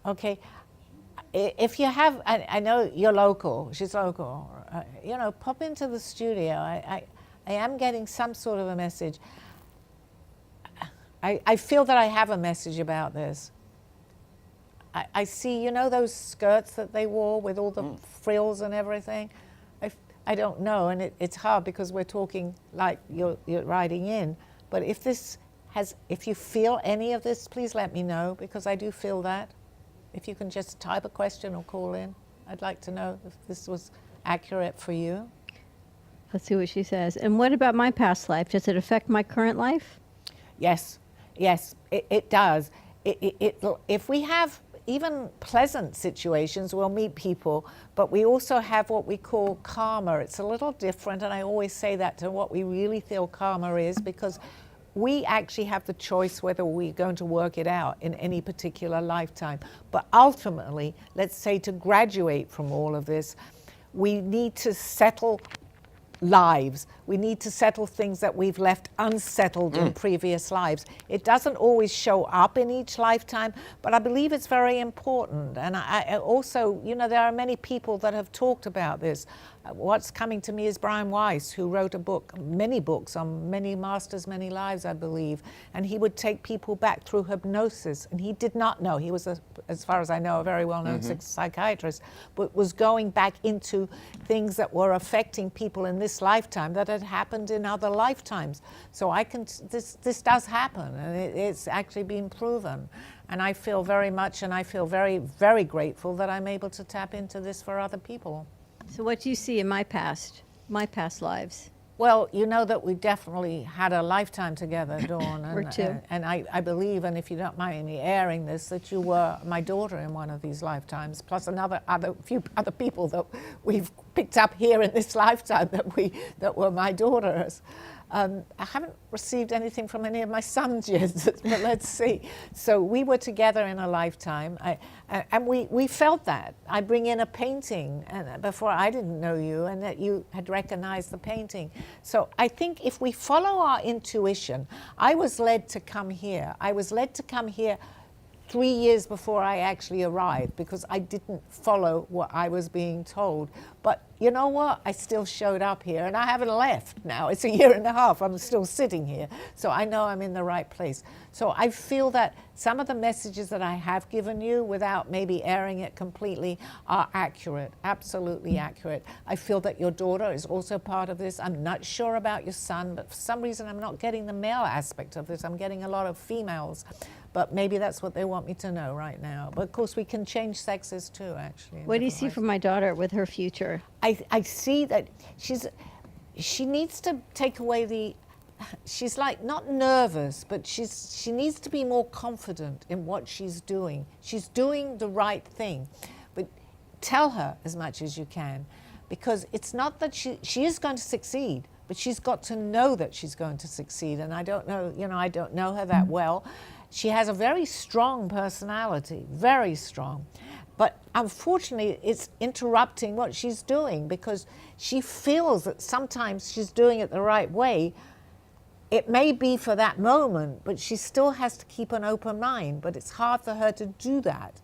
A: Okay, if you have, I know you're local, she's local, pop into the studio. I am getting some sort of a message. I feel that I have a message about this. I see, those skirts that they wore with all the frills and everything. I don't know, and it's hard because we're talking like you're writing in. But if you feel any of this, please let me know, because I do feel that. If you can just type a question or call in, I'd like to know if this was accurate for you.
C: Let's see what she says. And what about my past life? Does it affect my current life?
A: Yes, yes, it does. If we have even pleasant situations, we'll meet people, but we also have what we call karma. It's a little different, and I always say that to what we really feel karma is, because we actually have the choice whether we're going to work it out in any particular lifetime. But ultimately, let's say to graduate from all of this, we need to settle lives. We need to settle things that we've left unsettled in previous lives. It doesn't always show up in each lifetime, but I believe it's very important. And I also, there are many people that have talked about this. What's coming to me is Brian Weiss, who wrote many books on many masters, many lives, I believe. And he would take people back through hypnosis. And he did not know, he was, as far as I know, a very well-known psychiatrist, but was going back into things that were affecting people in this lifetime that had happened in other lifetimes. So this does happen, and it's actually been proven. And I feel very much, and I feel very, very grateful that I'm able to tap into this for other people.
C: So what do you see in my past lives?
A: Well, you know that we definitely had a lifetime together, Dawn.
C: Or two.
A: And I believe, and if you don't mind me airing this, that you were my daughter in one of these lifetimes, plus few other people that we've picked up here in this lifetime that were my daughters. I haven't received anything from any of my sons yet, but let's see. So we were together in a lifetime, and we felt that. I bring in a painting and before I didn't know you, and that you had recognized the painting. So I think if we follow our intuition, I was led to come here. I was led to come here 3 years before I actually arrived, because I didn't follow what I was being told. But you know what? I still showed up here, and I haven't left now. It's a year and a half. I'm still sitting here. So I know I'm in the right place. So I feel that some of the messages that I have given you, without maybe airing it completely, are accurate, absolutely accurate. I feel that your daughter is also part of this. I'm not sure about your son, but for some reason I'm not getting the male aspect of this. I'm getting a lot of females. But maybe that's what they want me to know right now. But of course, we can change sexes too, actually.
C: What do you see from my daughter with her future?
A: I see that she needs to take away she's like not nervous, but she needs to be more confident in what she's doing. She's doing the right thing. But tell her as much as you can, because it's not that she is going to succeed, but she's got to know that she's going to succeed. And I don't know, I don't know her that well. She has a very strong personality, very strong. But unfortunately, it's interrupting what she's doing, because she feels that sometimes she's doing it the right way. It may be for that moment, but she still has to keep an open mind. But it's hard for her to do that.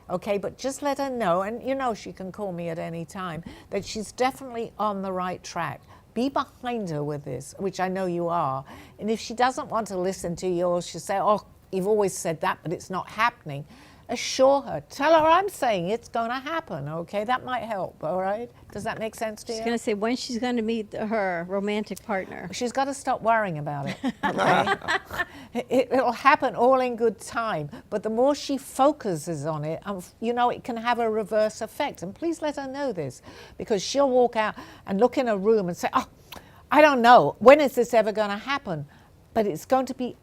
A: Okay, but just let her know, and she can call me at any time, that she's definitely on the right track. Be behind her with this, which I know you are. And if she doesn't want to listen to you, or she'll say, oh, you've always said that, but it's not happening. Assure her. Tell her I'm saying it's going to happen, okay? That might help, all right? Does that make sense to you?
C: She's going to say when she's going to meet her romantic partner.
A: She's got to stop worrying about it, okay? It'll happen all in good time. But the more she focuses on it, it can have a reverse effect. And please let her know this, because she'll walk out and look in a room and say, oh, I don't know. When is this ever going to happen? But it's going to be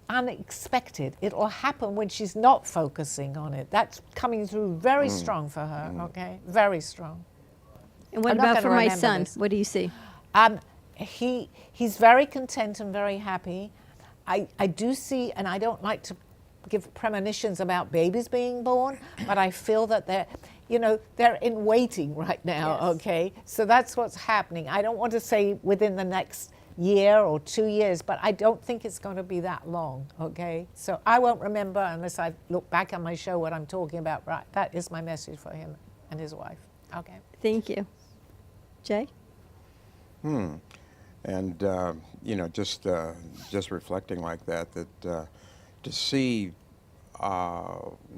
A: unexpected. It'll happen when she's not focusing on it. That's coming through very strong for her, okay? Very strong.
C: And what about for my son? What do you see?
A: He's very content and very happy. I do see, and I don't like to give premonitions about babies being born, but I feel that they're in waiting right now, yes. Okay? So that's what's happening. I don't want to say within the next year or 2 years, but I don't think it's going to be that long, okay? So I won't remember unless I look back on my show what I'm talking about. Right, that is my message for him and his wife. Okay.
C: Thank you. Jay?
B: And just reflecting like that to see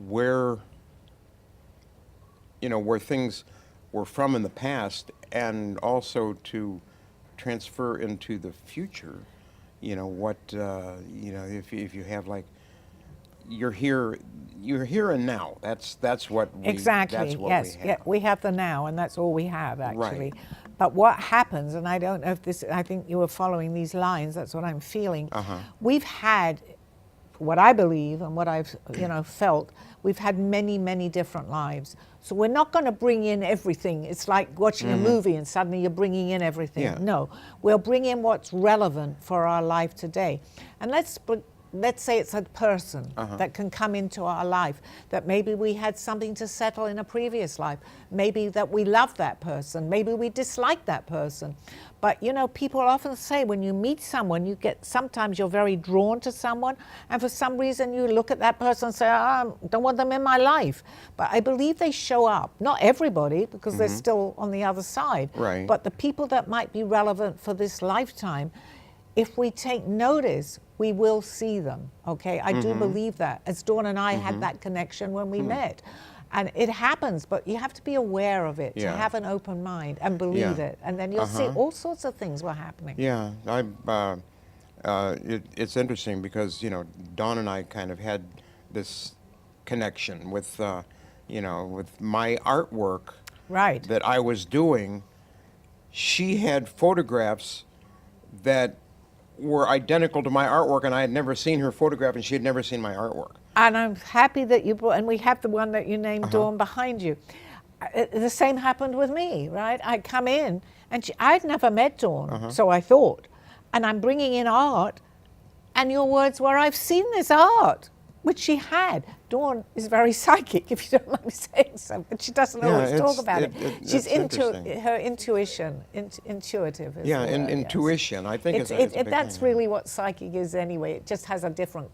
B: where things were from in the past, and also to transfer into the future, if you have, like, you're here and now. That's what we
A: exactly.
B: That's what
A: yes.
B: we have.
A: Yeah, we have the now, and that's all we have actually.
B: Right.
A: But what happens, and I don't know if this, I think you were following these lines, that's what I'm feeling. We've had, what I believe and what I've felt, we've had many, many different lives. So we're not going to bring in everything. It's like watching a movie and suddenly you're bringing in everything.
B: Yeah.
A: No, we'll bring in what's relevant for our life today. And let's say it's a person that can come into our life, that maybe we had something to settle in a previous life, maybe that we love that person, maybe we dislike that person. But people often say when you meet someone, sometimes you're very drawn to someone, and for some reason you look at that person and say, I don't want them in my life. But I believe they show up. Not everybody, because they're still on the other side.
B: Right.
A: But the people that might be relevant for this lifetime, if we take notice, we will see them, okay? I do believe that. As Dawn and I had that connection when we met. And it happens, but you have to be aware of it, to have an open mind and believe it. And then you'll see all sorts of things were happening.
B: Yeah, it's interesting because, Dawn and I kind of had this connection with, with my artwork
A: Right.
B: that I was doing. She had photographs that were identical to my artwork, and I had never seen her photograph, and she had never seen my artwork.
A: And I'm happy that you brought, and we have the one that you named Dawn behind you. The same happened with me, right? I come in, and I'd never met Dawn, so I thought. And I'm bringing in art, and your words were, I've seen this art, which she had. Dawn is very psychic, if you don't mind me saying so, but she doesn't always talk about it. She's her intuition, intuitive. Is the word,
B: intuition. I think it's a big
A: that's
B: thing.
A: really what psychic is anyway. It just has a different.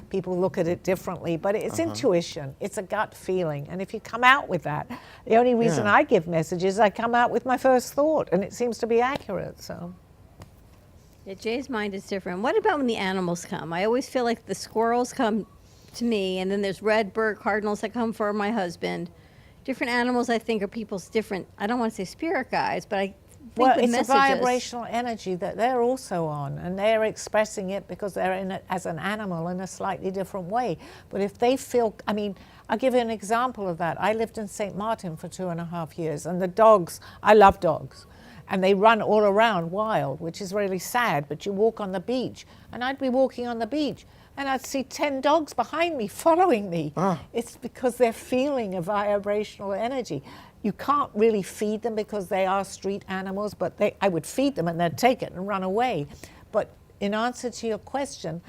A: People look at it differently, but it's intuition. It's a gut feeling, and if you come out with that, the only reason I give messages, I come out with my first thought, and it seems to be accurate. So.
C: Yeah, Jay's mind is different. What about when the animals come? I always feel like the squirrels come to me, and then there's red bird cardinals that come for my husband. Different animals, I think, are people's different, I don't want to say spirit guides, but I think
A: Well,
C: with
A: it's
C: messages.
A: a vibrational energy that they're also on, and they're expressing it because they're in it as an animal in a slightly different way. But if they feel, I'll give you an example of that. I lived in St. Martin for 2.5 years, and the dogs, I love dogs. And they run all around wild, which is really sad, but you walk on the beach, and I'd be walking on the beach, and I'd see 10 dogs behind me following me. It's because they're feeling a vibrational energy. You can't really feed them because they are street animals, but I would feed them and they'd take it and run away. But in answer to your question,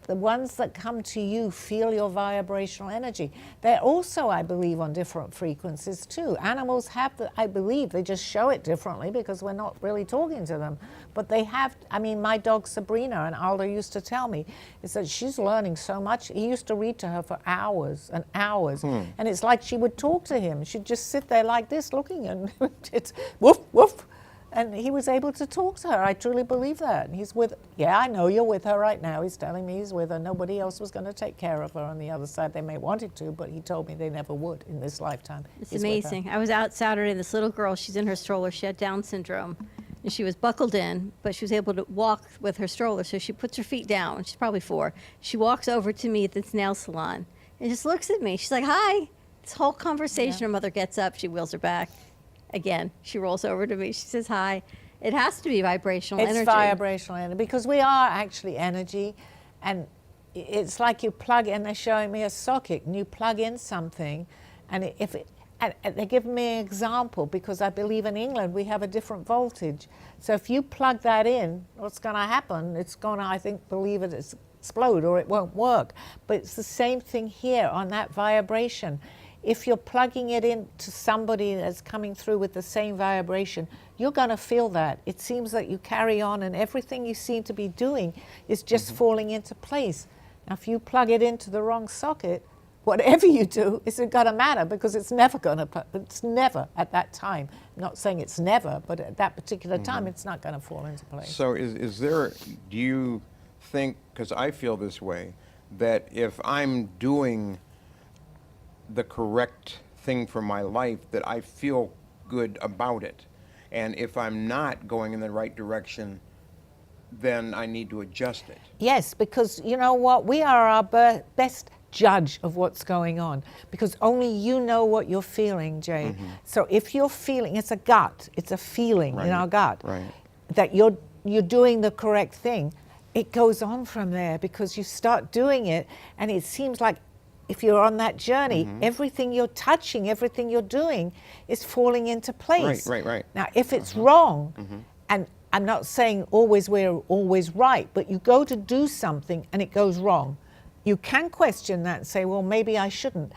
A: the ones that come to you feel your vibrational energy. They're also, I believe, on different frequencies too. Animals have, I believe, they just show it differently because we're not really talking to them. But they have, my dog Sabrina, and Aldo used to tell me, is that she's learning so much. He used to read to her for hours and hours. And it's like she would talk to him. She'd just sit there like this looking, and it's woof, woof. And he was able to talk to her. I truly believe that. And he's with, I know you're with her right now. He's telling me he's with her. Nobody else was going to take care of her on the other side. They may wanted to, but he told me they never would in this lifetime.
C: It's amazing. I was out Saturday, this little girl, she's in her stroller, she had Down syndrome. And she was buckled in, but she was able to walk with her stroller. So she puts her feet down. She's probably 4. She walks over to me at this nail salon and just looks at me. She's like, hi. This whole conversation, her mother gets up, she wheels her back. Again, she rolls over to me. She says hi. It has to be vibrational energy.
A: It's vibrational energy because we are actually energy, and it's like you plug in. They're showing me a socket, and you plug in something, and and they give me an example because I believe in England we have a different voltage. So if you plug that in, what's going to happen? It's going to, I think, believe it explode or it won't work. But it's the same thing here on that vibration. If you're plugging it into somebody that's coming through with the same vibration, you're going to feel that. It seems that you carry on and everything you seem to be doing is just falling into place. Now, if you plug it into the wrong socket, whatever you do isn't going to matter because it's never going to, it's never at that time. I'm not saying it's never, but at that particular time, it's not going to fall into place.
B: So is there, do you think, because I feel this way, that if I'm doing the correct thing for my life, that I feel good about it, and if I'm not going in the right direction, then I need to adjust it?
A: Yes, because you know what? We are our best judge of what's going on, because only you know what you're feeling, Jay. So if you're feeling, it's a gut, it's a feeling in our gut that you're doing the correct thing, it goes on from there, because you start doing it and it seems like if you're on that journey, everything you're touching, everything you're doing is falling into place.
B: Right.
A: Now, if it's wrong, and I'm not saying always we're always right, but you go to do something and it goes wrong, you can question that and say, well, maybe I shouldn't.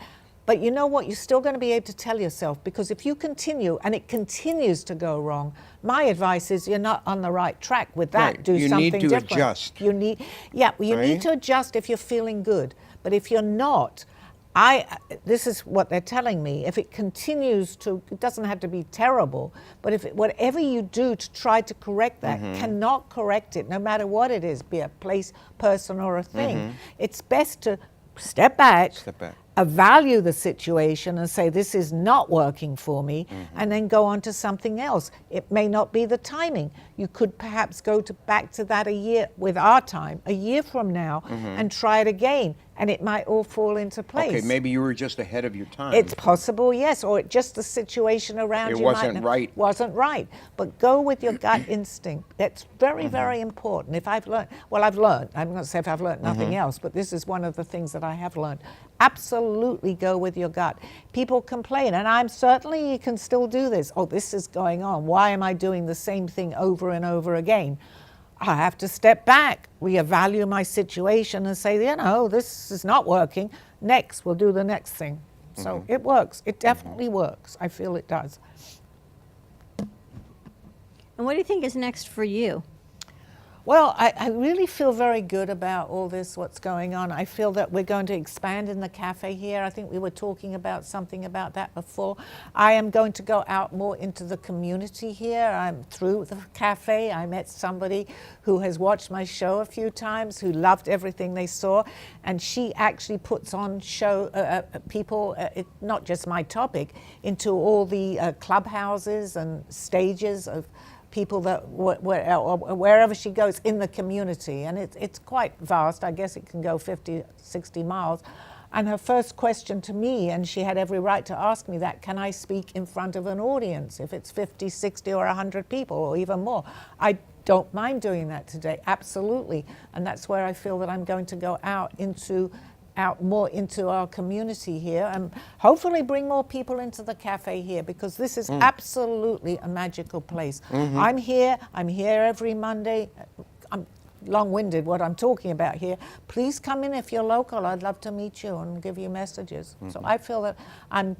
A: But you know what? You're still going to be able to tell yourself, because if you continue and it continues to go wrong, my advice is you're not on the right track with that.
B: Right.
A: Do
B: You
A: something
B: need to
A: different.
B: adjust.
A: You need to adjust if you're feeling good. But if you're not, this is what they're telling me. If it continues to, it doesn't have to be terrible, but if whatever you do to try to correct that cannot correct it, no matter what it is, be a place, person, or a thing, it's best to step back, evaluate the situation and say, this is not working for me, and then go on to something else. It may not be the timing. You could perhaps go back to that a year, with our time, a year from now, and try it again, and it might all fall into place.
B: Okay, maybe you were just ahead of your time.
A: It's possible, yes, or just the situation around you
B: wasn't right.
A: wasn't right. But go with your gut instinct. That's very, very important. If I've learned, I'm going to say if I've learned nothing else, but this is one of the things that I have learned. Absolutely go with your gut. People complain, and you can still do this. Oh, this is going on. Why am I doing the same thing over and over again? I have to step back, reevaluate my situation and say, this is not working. Next, we'll do the next thing. So it works. It definitely works. I feel it does.
C: And what do you think is next for you?
A: Well, I really feel very good about all this, what's going on. I feel that we're going to expand in the cafe here. I think we were talking about something about that before. I am going to go out more into the community here. I'm through the cafe. I met somebody who has watched my show a few times, who loved everything they saw, and she actually puts on people, not just my topic, into all the clubhouses and stages of people that wherever she goes in the community, and it's quite vast. I guess it can go 50, 60 miles. And her first question to me, and she had every right to ask me that, can I speak in front of an audience if it's 50, 60 or 100 people or even more? I don't mind doing that today, absolutely. And that's where I feel that I'm going to go out more into our community here, and hopefully bring more people into the cafe here, because this is absolutely a magical place. I'm here every Monday. I'm long-winded what I'm talking about here. Please come in if you're local. I'd love to meet you and give you messages. So I feel that I'm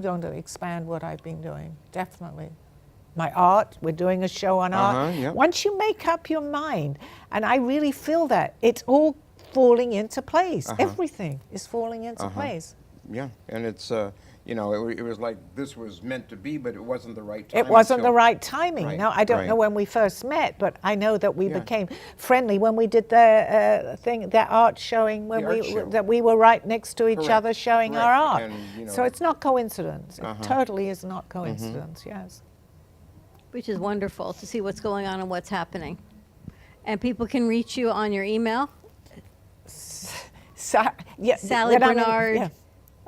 A: going to expand what I've been doing, definitely. My art, we're doing a show on art.
B: Yep.
A: Once you make up your mind, and I really feel that, it's all falling into place. Everything is falling into place.
B: Yeah, and it's, it was like this was meant to be, but it wasn't the right time.
A: It wasn't the right timing.
B: Right,
A: No, I don't know when we first met, but I know that we became friendly when we did the art showing, that we were right next to each other showing our art.
B: And,
A: so it's not coincidence. It totally is not coincidence, yes.
C: Which is wonderful to see what's going on and what's happening. And people can reach you on your email. Sally Bernard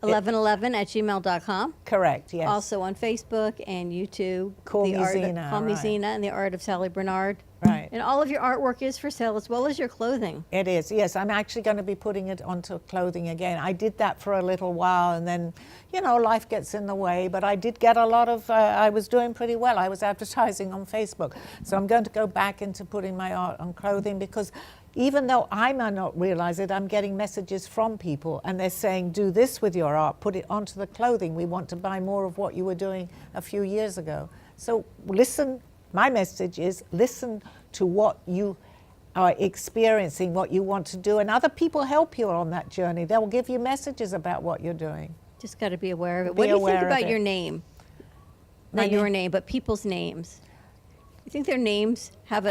C: 1111 at gmail.com.
A: Correct, yes.
C: Also on Facebook and YouTube.
A: Call Me Zena.
C: Call Me Zena and the Art of Sally Bernard.
A: Right.
C: And all of your artwork is for sale, as well as your clothing.
A: It is, yes. I'm actually going to be putting it onto clothing again. I did that for a little while, and then, life gets in the way. But I did get a lot of, I was doing pretty well. I was advertising on Facebook. So I'm going to go back into putting my art on clothing, because even though I might not realize it, I'm getting messages from people, and they're saying, do this with your art, put it onto the clothing. We want to buy more of what you were doing a few years ago. So listen. My message is, listen to what you are experiencing, what you want to do, and other people help you on that journey. They'll give you messages about what you're doing.
C: Just got to be aware of it. What do you think about your name? Not your name, but people's names. You think their names have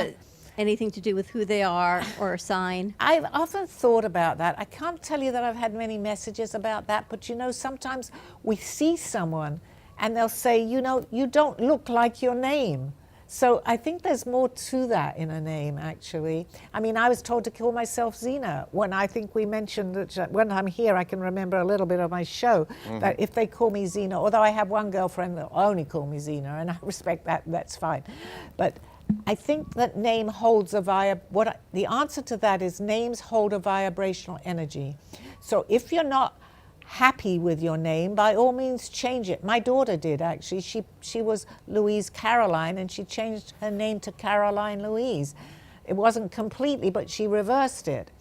C: anything to do with who they are or a sign?
A: I've often thought about that. I can't tell you that I've had many messages about that, but sometimes we see someone and they'll say, you don't look like your name. So I think there's more to that in a name, actually. I mean, I was told to call myself Zena when I think we mentioned that when I'm here, I can remember a little bit of my show, that if they call me Zena, although I have one girlfriend that only call me Zena, and I respect that, that's fine. But I think that name holds the answer to that is names hold a vibrational energy. So if you're not happy with your name, by all means change it. My daughter did, actually. She was Louise Caroline, and she changed her name to Caroline Louise. It wasn't completely, but she reversed it.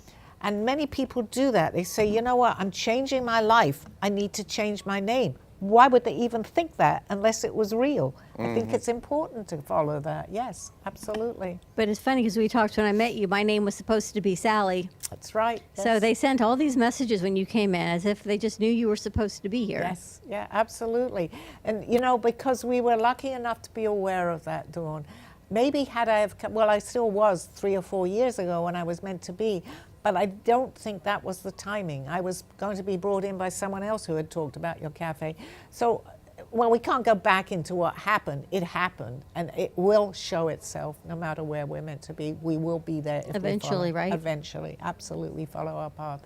A: And many people do that. They say, you know what, I'm changing my life. I need to change my name. Why would they even think that unless it was real? I think it's important to follow that. Yes, absolutely.
C: But it's funny because we talked when I met you. My name was supposed to be Sally.
A: That's right.
C: So
A: Yes.
C: they sent all these messages when you came in as if they just knew you were supposed to be here.
A: Yes, yeah, absolutely. And, you know, because we were lucky enough to be aware of that, Dawn. Maybe had I have come, well, I still was 3 or 4 years ago when I was meant to be, but I don't think that was the timing. I was going to be brought in by someone else who had talked about your cafe. So, well, we can't go back into what happened. It happened, and it will show itself no matter where we're meant to be. We will be there if
C: Eventually,
A: we follow.
C: right?
A: Eventually, absolutely follow our path.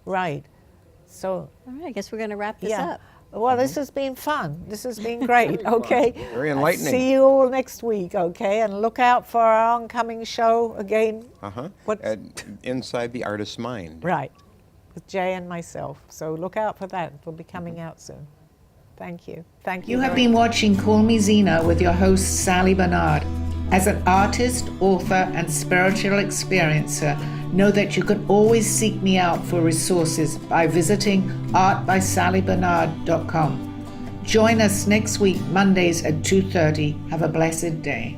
A: Right. So,
C: All right, I guess we're going to wrap this
A: yeah.
C: up.
A: Well, this has been fun. This has been great. Okay.
B: Very enlightening.
A: See you all next week. Okay, and look out for our oncoming show again. What's
B: Inside the Artist's Mind.
A: right? With Jay and myself. So look out for that. It will be coming out soon. Thank you. Thank you.
F: You have been watching Call Me Zena with your host, Sally Bernard. As an artist, author, and spiritual experiencer, know that you can always seek me out for resources by visiting artbysallybernard.com. Join us next week, Mondays at 2:30. Have a blessed day.